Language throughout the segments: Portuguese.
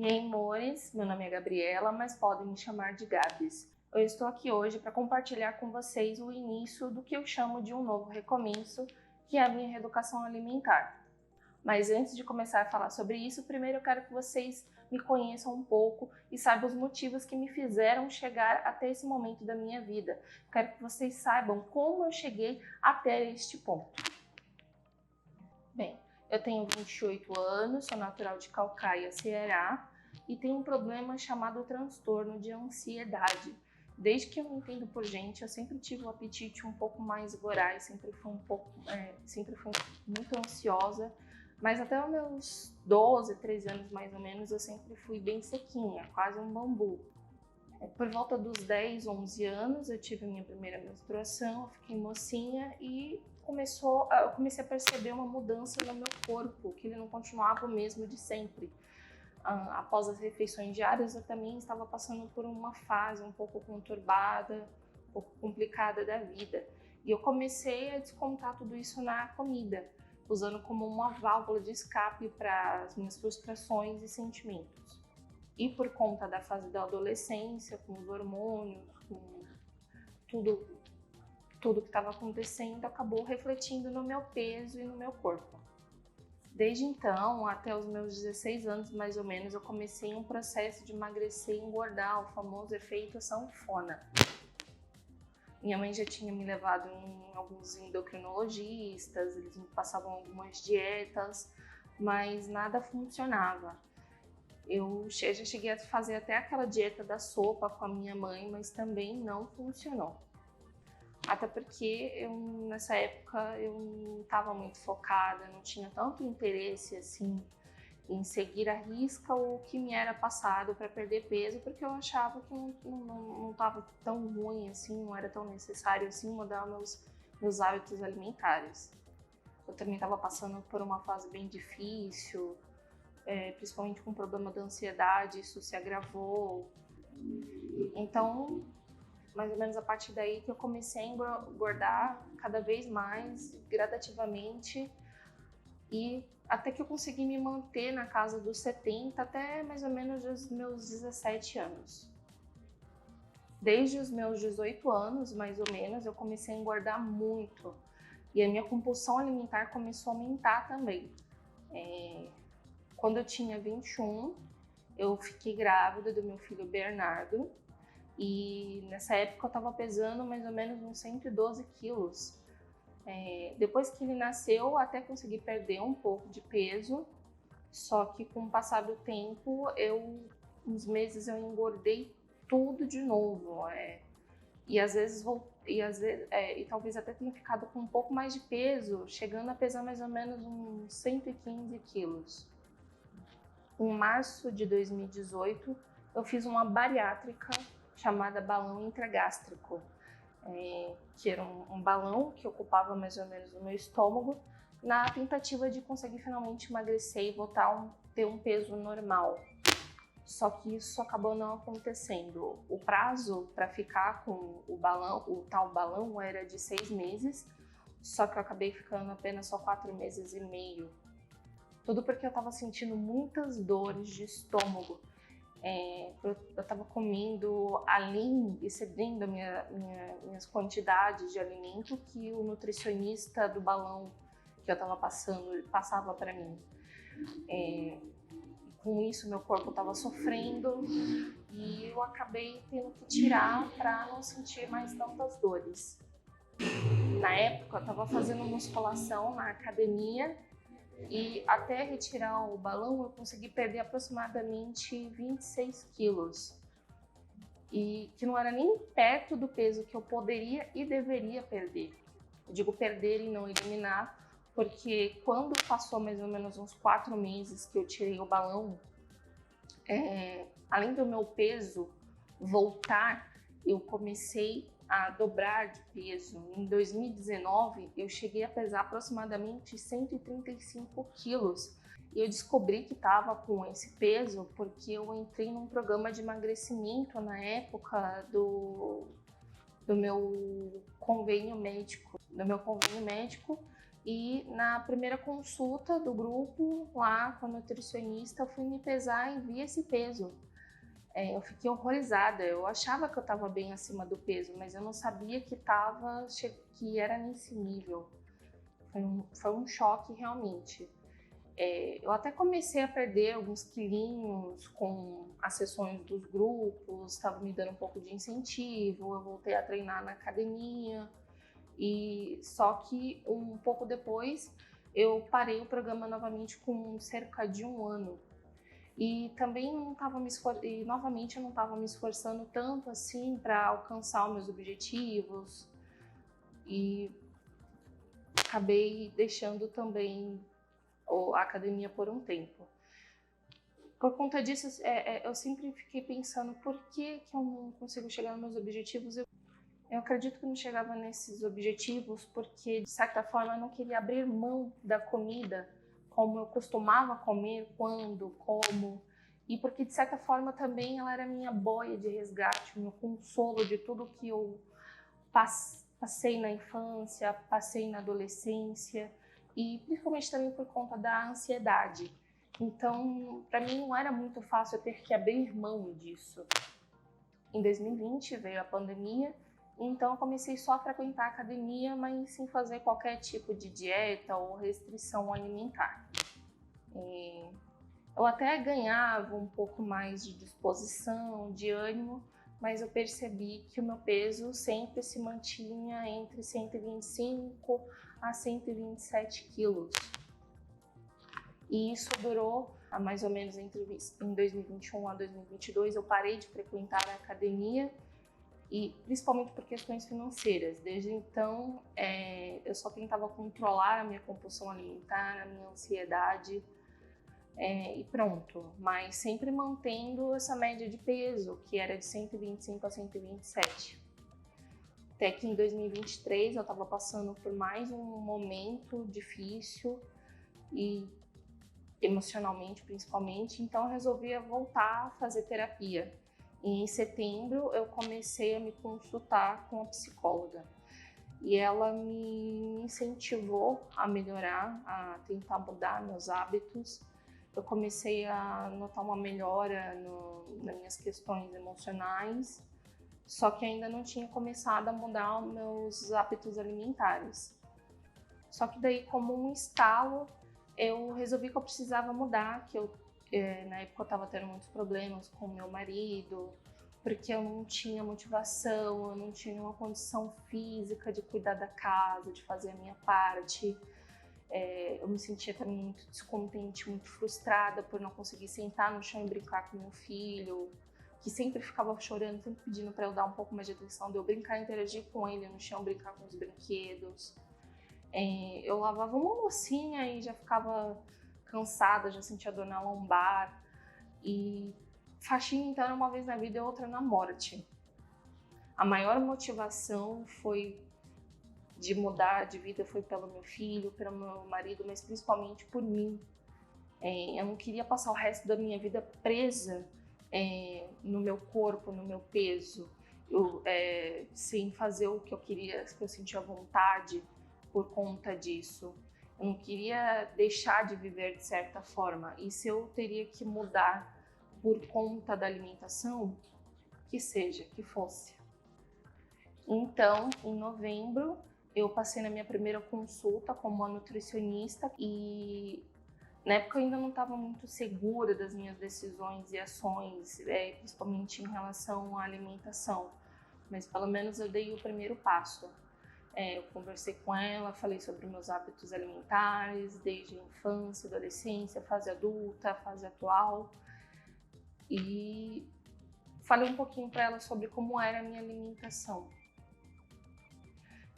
E aí, amores, meu nome é Gabriela, mas podem me chamar de Gabs. Eu estou aqui hoje para compartilhar com vocês o início do que eu chamo de um novo recomeço, que é a minha reeducação alimentar. Mas antes de começar a falar sobre isso, primeiro eu quero que vocês me conheçam um pouco e saibam os motivos que me fizeram chegar até esse momento da minha vida. Quero que vocês saibam como eu cheguei até este ponto. Bem, eu tenho 28 anos, sou natural de Caucaia, Ceará, e tenho um problema chamado transtorno de ansiedade. Desde que eu me entendo por gente, eu sempre tive um apetite um pouco mais voraz, sempre fui muito ansiosa, mas até os meus 12, 13 anos mais ou menos, eu sempre fui bem sequinha, quase um bambu. Por volta dos 10, 11 anos, eu tive a minha primeira menstruação, eu fiquei mocinha e eu comecei a perceber uma mudança no meu corpo, que ele não continuava o mesmo de sempre. Após as refeições diárias, eu também estava passando por uma fase um pouco conturbada, um pouco complicada da vida. E eu comecei a descontar tudo isso na comida, usando como uma válvula de escape para as minhas frustrações e sentimentos. E por conta da fase da adolescência, com os hormônios, com tudo que estava acontecendo, acabou refletindo no meu peso e no meu corpo. Desde então, até os meus 16 anos mais ou menos, eu comecei um processo de emagrecer e engordar, o famoso efeito sanfona. Minha mãe já tinha me levado em alguns endocrinologistas, eles me passavam algumas dietas, mas nada funcionava. Eu já cheguei a fazer até aquela dieta da sopa com a minha mãe, mas também não funcionou. Até porque nessa época eu não estava muito focada, não tinha tanto interesse assim em seguir à risca o que me era passado para perder peso, porque eu achava que não estava tão ruim assim, não era tão necessário assim mudar meus hábitos alimentares. Eu também estava passando por uma fase bem difícil, principalmente com o problema da ansiedade, isso se agravou. Então, mais ou menos a partir daí que eu comecei a engordar cada vez mais, gradativamente, e até que eu consegui me manter na casa dos 70 até mais ou menos os meus 17 anos. Desde os meus 18 anos, mais ou menos, eu comecei a engordar muito e a minha compulsão alimentar começou a aumentar também. Quando eu tinha 21, eu fiquei grávida do meu filho Bernardo. E nessa época eu estava pesando mais ou menos uns 112 quilos. Depois que ele nasceu, até consegui perder um pouco de peso, só que com o passar do tempo, uns meses eu engordei tudo de novo. E talvez até tenha ficado com um pouco mais de peso, chegando a pesar mais ou menos uns 115 quilos. Em março de 2018, eu fiz uma bariátrica chamada balão intragástrico, que era um balão que ocupava mais ou menos o meu estômago, na tentativa de conseguir finalmente emagrecer e voltar a ter um peso normal. Só que isso acabou não acontecendo. O prazo para ficar com o tal balão era de 6 meses, só que eu acabei ficando apenas só 4 meses e meio. Tudo porque eu estava sentindo muitas dores de estômago. Eu estava comendo além, excedendo minhas quantidades de alimento que o nutricionista do balão que eu estava passava para mim. Com isso, meu corpo estava sofrendo e eu acabei tendo que tirar para não sentir mais tantas dores. Na época, eu estava fazendo musculação na academia e até retirar o balão eu consegui perder aproximadamente 26 quilos. E que não era nem perto do peso que eu poderia e deveria perder. Eu digo perder e não eliminar, porque quando passou mais ou menos uns 4 meses que eu tirei o balão, além do meu peso voltar, eu comecei a dobrar de peso. Em 2019, eu cheguei a pesar aproximadamente 135 quilos. E eu descobri que estava com esse peso porque eu entrei num programa de emagrecimento na época do meu convênio médico. E na primeira consulta do grupo, lá com a nutricionista, eu fui me pesar e vi esse peso. Eu fiquei horrorizada, eu achava que eu estava bem acima do peso, mas eu não sabia que era nesse nível. Foi um choque realmente. Eu até comecei a perder alguns quilinhos com as sessões dos grupos, estava me dando um pouco de incentivo, eu voltei a treinar na academia, e só que um pouco depois eu parei o programa novamente com cerca de 1 ano. E também não estava novamente eu não estava me esforçando tanto assim para alcançar os meus objetivos, e acabei deixando também a academia por um tempo. Por conta disso, eu sempre fiquei pensando por que eu não consigo chegar nos meus objetivos. Eu acredito que não chegava nesses objetivos porque, de certa forma, eu não queria abrir mão da comida como eu costumava comer, quando, como. E porque, de certa forma, também ela era minha boia de resgate, meu consolo de tudo que eu passei na infância, passei na adolescência, e principalmente também por conta da ansiedade. Então, para mim não era muito fácil eu ter que abrir mão disso. Em 2020 veio a pandemia, então eu comecei só a frequentar a academia, mas sem fazer qualquer tipo de dieta ou restrição alimentar. Eu até ganhava um pouco mais de disposição, de ânimo, mas eu percebi que o meu peso sempre se mantinha entre 125 a 127 quilos. E isso durou mais ou menos em 2021 a 2022. Eu parei de frequentar a academia, e principalmente por questões financeiras. Desde então, eu só tentava controlar a minha compulsão alimentar, a minha ansiedade, e pronto. Mas sempre mantendo essa média de peso, que era de 125 a 127. Até que em 2023 eu estava passando por mais um momento difícil, e emocionalmente principalmente, então eu resolvi voltar a fazer terapia. E em setembro eu comecei a me consultar com a psicóloga, e ela me incentivou a melhorar, a tentar mudar meus hábitos. Eu comecei a notar uma melhora nas minhas questões emocionais, só que ainda não tinha começado a mudar os meus hábitos alimentares. Só que daí, como um estalo, eu resolvi que eu precisava mudar, na época eu estava tendo muitos problemas com meu marido, porque eu não tinha motivação, eu não tinha uma condição física de cuidar da casa, de fazer a minha parte. Eu me sentia também muito descontente, muito frustrada por não conseguir sentar no chão e brincar com meu filho, que sempre ficava chorando, sempre pedindo para eu dar um pouco mais de atenção, de eu brincar, interagir com ele no chão, brincar com os brinquedos. Eu lavava uma loucinha e já ficava cansada, já sentia dor na lombar. E faxina, então, era uma vez na vida e outra na morte. A maior motivação de mudar de vida foi pelo meu filho, pelo meu marido, mas principalmente por mim. Eu não queria passar o resto da minha vida presa no meu corpo, no meu peso, sem fazer o que eu queria, que eu sentia vontade por conta disso. Eu não queria deixar de viver de certa forma. E se eu teria que mudar por conta da alimentação, que seja, que fosse. Então, em novembro, eu passei na minha primeira consulta com uma nutricionista, e na época eu ainda não estava muito segura das minhas decisões e ações, principalmente em relação à alimentação, mas pelo menos eu dei o primeiro passo. Eu conversei com ela, falei sobre meus hábitos alimentares, desde a infância, adolescência, fase adulta, fase atual, e falei um pouquinho para ela sobre como era a minha alimentação.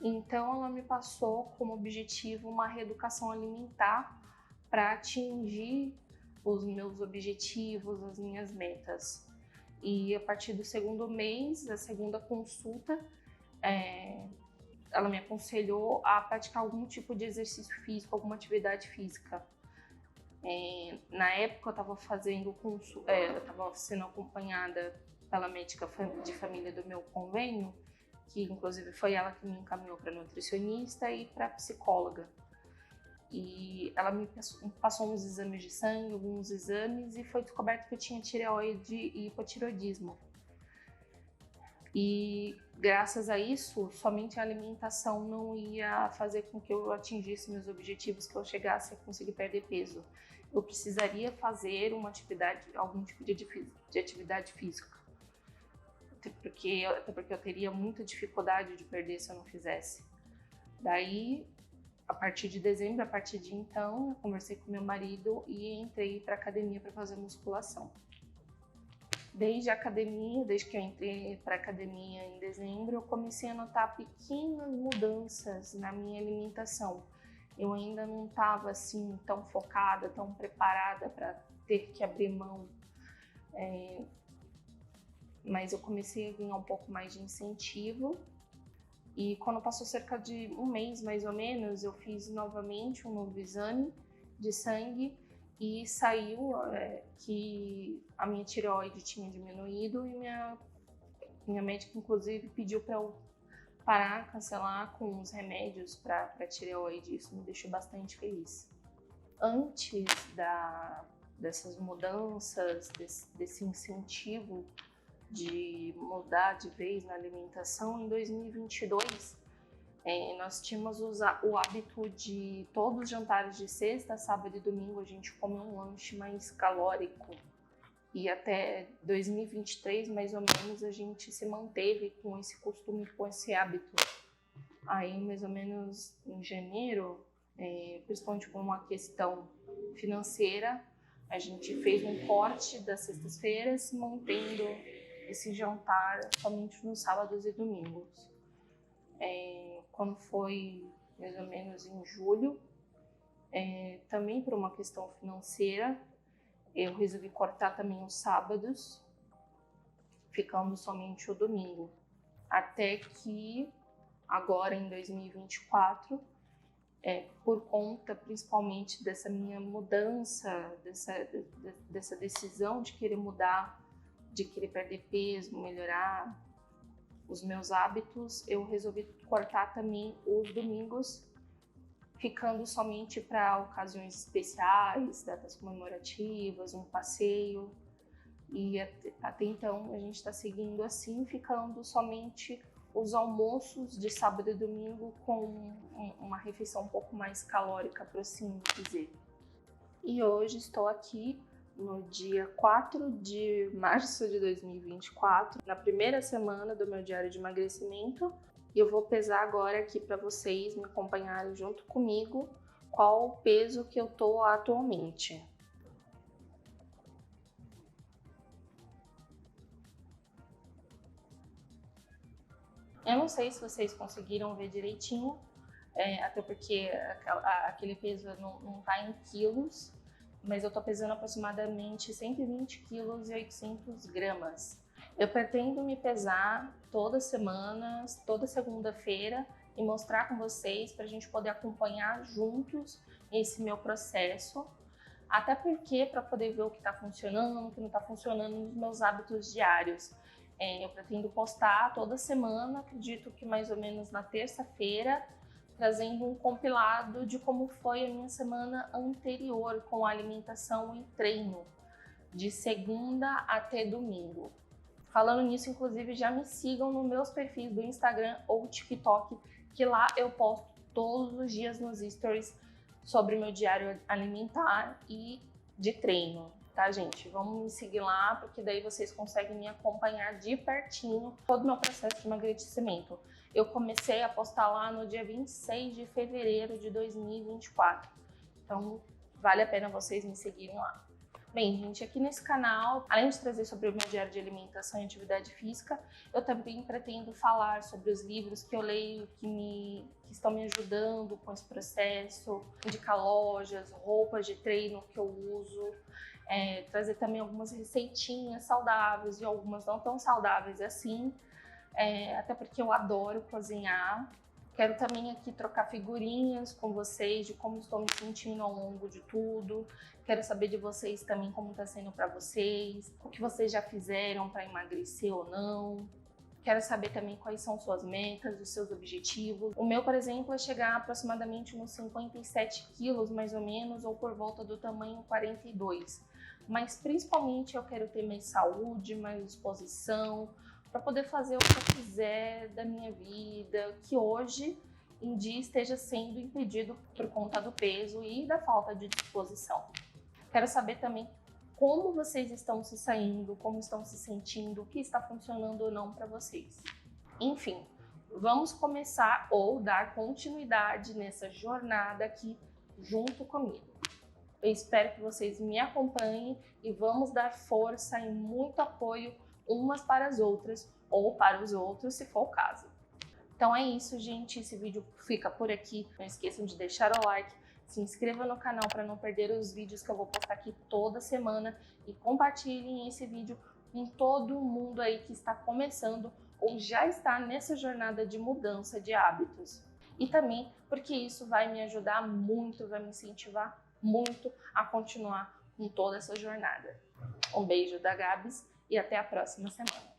Então ela me passou como objetivo uma reeducação alimentar para atingir os meus objetivos, as minhas metas. E a partir do segundo mês, da segunda consulta, ela me aconselhou a praticar algum tipo de exercício físico, alguma atividade física. Na época eu estava sendo acompanhada pela médica de família do meu convênio, que inclusive foi ela que me encaminhou para nutricionista e para psicóloga. e ela me passou uns exames de sangue, alguns exames, e foi descoberto que eu tinha tireoide e hipotireoidismo. E graças a isso, somente a alimentação não ia fazer com que eu atingisse meus objetivos, que eu chegasse a conseguir perder peso. Eu precisaria fazer uma atividade, algum tipo de atividade física. Até porque eu teria muita dificuldade de perder se eu não fizesse. Daí, a partir de dezembro, a partir de então, eu conversei com meu marido e entrei para academia para fazer musculação. Desde que eu entrei para academia em dezembro, eu comecei a notar pequenas mudanças na minha alimentação. Eu ainda não estava assim tão focada, tão preparada para ter que abrir mão, mas eu comecei a ganhar um pouco mais de incentivo. E quando passou cerca de um mês, mais ou menos, eu fiz novamente um novo exame de sangue e saiu que a minha tireoide tinha diminuído e minha médica, inclusive, pediu para eu parar, cancelar com os remédios para tireoide. Isso me deixou bastante feliz. Antes dessas mudanças, desse incentivo de mudar de vez na alimentação, em 2022, nós tínhamos o hábito de todos os jantares de sexta, sábado e domingo a gente comer um lanche mais calórico. E até 2023, mais ou menos, a gente se manteve com esse costume, com esse hábito. Aí, mais ou menos em janeiro, principalmente por uma questão financeira, a gente fez um corte das sextas-feiras, mantendo esse jantar somente nos sábados e domingos. Quando foi mais ou menos em julho, também por uma questão financeira, eu resolvi cortar também os sábados, ficando somente o domingo. Até que agora em 2024, por conta principalmente dessa minha mudança, dessa decisão de querer mudar, de querer perder peso, melhorar os meus hábitos, eu resolvi cortar também os domingos, ficando somente para ocasiões especiais, datas comemorativas, um passeio. E até então a gente está seguindo assim, ficando somente os almoços de sábado e domingo com uma refeição um pouco mais calórica, por assim dizer. E hoje estou aqui no dia 4 de março de 2024, na primeira semana do meu diário de emagrecimento, e eu vou pesar agora aqui para vocês me acompanharem junto comigo qual o peso que eu tô atualmente. Eu não sei se vocês conseguiram ver direitinho, até porque aquele peso não tá em quilos, mas eu tô pesando aproximadamente 120 quilos e 800 gramas. Eu pretendo me pesar toda semana, toda segunda-feira, e mostrar com vocês para a gente poder acompanhar juntos esse meu processo. Até porque para poder ver o que está funcionando, o que não está funcionando nos meus hábitos diários. Eu pretendo postar toda semana, acredito que mais ou menos na terça-feira, trazendo um compilado de como foi a minha semana anterior com a alimentação e treino, de segunda até domingo. Falando nisso, inclusive, já me sigam nos meus perfis do Instagram ou TikTok, que lá eu posto todos os dias nos stories sobre o meu diário alimentar e de treino, tá, gente? Vamos me seguir lá, porque daí vocês conseguem me acompanhar de pertinho todo o meu processo de emagrecimento. Eu comecei a postar lá no dia 26 de fevereiro de 2024. Então, vale a pena vocês me seguirem lá. Bem, gente, aqui nesse canal, além de trazer sobre o meu diário de alimentação e atividade física, eu também pretendo falar sobre os livros que eu leio, que estão me ajudando com esse processo, indicar lojas, roupas de treino que eu uso, trazer também algumas receitinhas saudáveis e algumas não tão saudáveis assim, até porque eu adoro cozinhar. Quero também aqui trocar figurinhas com vocês de como estou me sentindo ao longo de tudo. Quero saber de vocês também como está sendo para vocês, o que vocês já fizeram para emagrecer ou não. Quero saber também quais são suas metas, os seus objetivos. O meu, por exemplo, é chegar aproximadamente nos 57 quilos, mais ou menos, ou por volta do tamanho 42. Mas principalmente eu quero ter mais saúde, mais disposição, para poder fazer o que eu quiser da minha vida, que hoje em dia esteja sendo impedido por conta do peso e da falta de disposição. Quero saber também como vocês estão se saindo, como estão se sentindo, o que está funcionando ou não para vocês. Enfim, vamos começar ou dar continuidade nessa jornada aqui junto comigo. Eu espero que vocês me acompanhem e vamos dar força e muito apoio umas para as outras ou para os outros, se for o caso. Então é isso, gente. Esse vídeo fica por aqui. Não esqueçam de deixar o like, se inscreva no canal para não perder os vídeos que eu vou postar aqui toda semana e compartilhem esse vídeo com todo mundo aí que está começando ou já está nessa jornada de mudança de hábitos. E também porque isso vai me ajudar muito, vai me incentivar muito a continuar com toda essa jornada. Um beijo da Gabs e até a próxima semana.